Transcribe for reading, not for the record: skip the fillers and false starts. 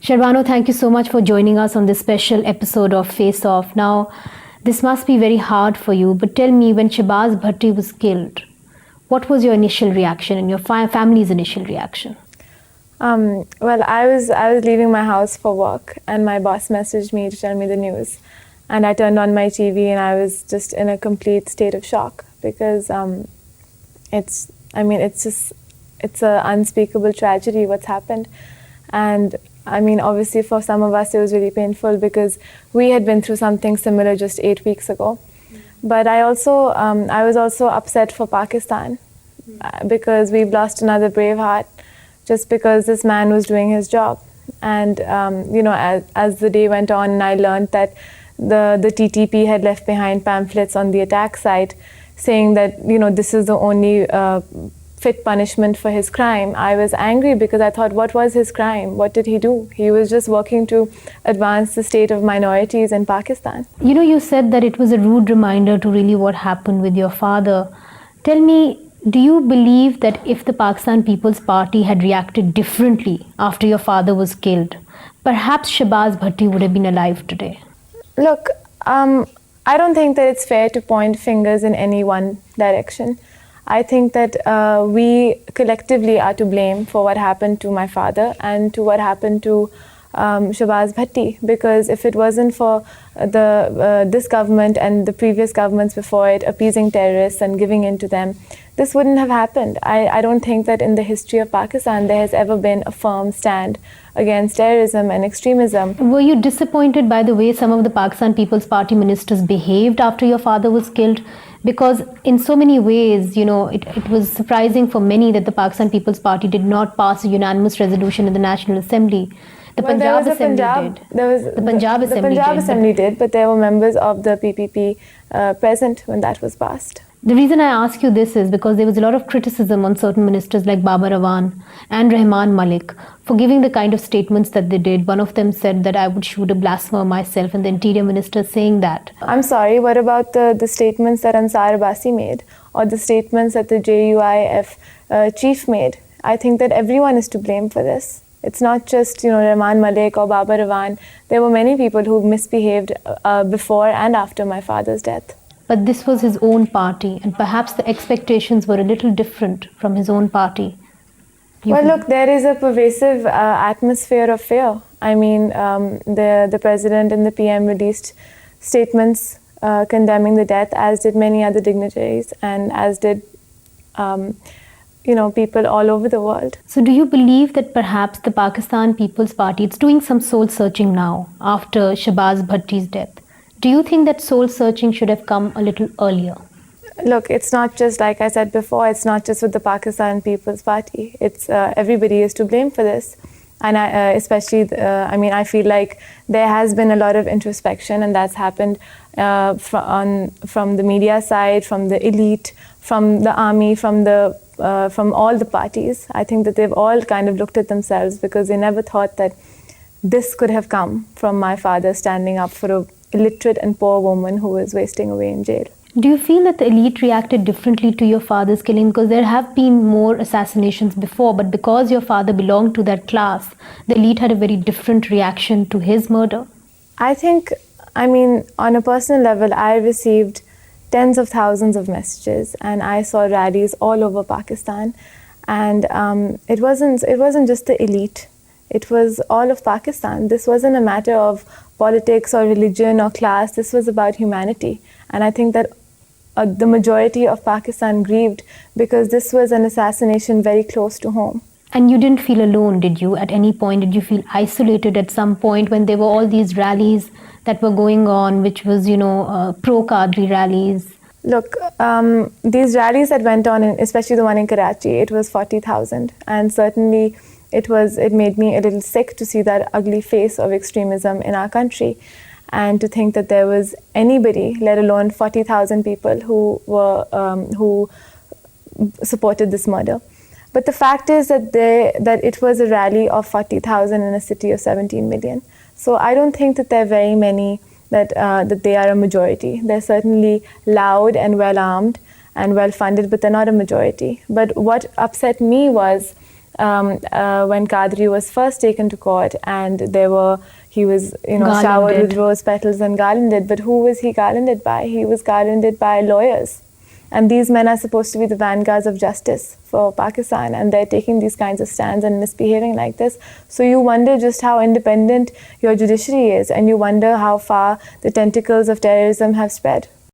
Shehrbano, thank you so much for joining us on this special episode of Face Off. Now, this must be very hard for you, but tell me, when Shehbaz Bhatti was killed, what was your initial reaction and your family's initial reaction? Well, I was leaving my house for work, and my boss messaged me to tell me the news, and I turned on my TV, and I was just in a complete state of shock because it's an unspeakable tragedy what's happened, and I mean, obviously for some of us it was really painful because we had been through something similar just 8 weeks ago. But I was also upset for Pakistan because we've lost another brave heart just because this man was doing his job. And as the day went on, and I learned that the TTP had left behind pamphlets on the attack site saying that this is the only fit punishment for his crime. I was angry because I thought, what was his crime? What did he do? He was just working to advance the state of minorities in Pakistan. You said that it was a rude reminder to really what happened with your father. Tell me, do you believe that if the Pakistan People's Party had reacted differently after your father was killed, perhaps Shehbaz Bhatti would have been alive today? Look, I don't think that it's fair to point fingers in any one direction. I think that we collectively are to blame for what happened to my father and to what happened to Shehbaz Bhatti, because if it wasn't for this government and the previous governments before it appeasing terrorists and giving in to them, this wouldn't have happened. I don't think that in the history of Pakistan there has ever been a firm stand against terrorism and extremism. Were you disappointed by the way some of the Pakistan People's Party ministers behaved after your father was killed? Because in so many ways, it was surprising for many that the Pakistan People's Party did not pass a unanimous resolution in the National Assembly. The Punjab Assembly did, but there were members of the PPP present when that was passed. The reason I ask you this is because there was a lot of criticism on certain ministers like Baba Rawan and Rahman Malik for giving the kind of statements that they did. One of them said that I would shoot a blasphemer myself, and the interior minister saying that. I'm sorry, what about the statements that Ansar Abbasi made, or the statements that the JUIF chief made? I think that everyone is to blame for this. It's not just Rahman Malik or Baba Rawan. There were many people who misbehaved before and after my father's death. But this was his own party, and perhaps the expectations were a little different from his own party. Well, look, there is a pervasive atmosphere of fear. I mean, the president and the PM released statements condemning the death, as did many other dignitaries, and as did people all over the world. So do you believe that perhaps the Pakistan People's Party is doing some soul searching now after Shehbaz Bhatti's death? Do you think that soul searching should have come a little earlier? Look, it's not just, like I said before, it's not just with the Pakistan People's Party. It's everybody is to blame for this. And I feel like there has been a lot of introspection, and that's happened from the media side, from the elite, from the army, from all the parties. I think that they've all kind of looked at themselves because they never thought that this could have come from my father standing up for a illiterate and poor woman who was wasting away in jail. Do you feel that the elite reacted differently to your father's killing? Because there have been more assassinations before, but because your father belonged to that class, the elite had a very different reaction to his murder. I think, on a personal level, I received tens of thousands of messages, and I saw rallies all over Pakistan. And it wasn't just the elite. It was all of Pakistan. This wasn't a matter of politics or religion or class. This was about humanity. And I think that the majority of Pakistan grieved because this was an assassination very close to home. And you didn't feel alone, did you? At any point, did you feel isolated at some point when there were all these rallies that were going on, which was, pro-Qadri rallies? Look, these rallies that went on, especially the one in Karachi, it was 40,000. And certainly it made me a little sick to see that ugly face of extremism in our country, and to think that there was anybody, let alone 40,000 people, who supported this murder. But the fact is that it was a rally of 40,000 in a city of 17 million. So I don't think that there are very many that they are a majority. They're certainly loud and well armed and well funded, but they're not a majority. But what upset me was when Qadri was first taken to court, and he was showered Garlanded. with rose petals and garlanded. But who was he garlanded by? He was garlanded by lawyers. And these men are supposed to be the vanguards of justice for Pakistan, and they're taking these kinds of stands and misbehaving like this. So you wonder just how independent your judiciary is, and you wonder how far the tentacles of terrorism have spread.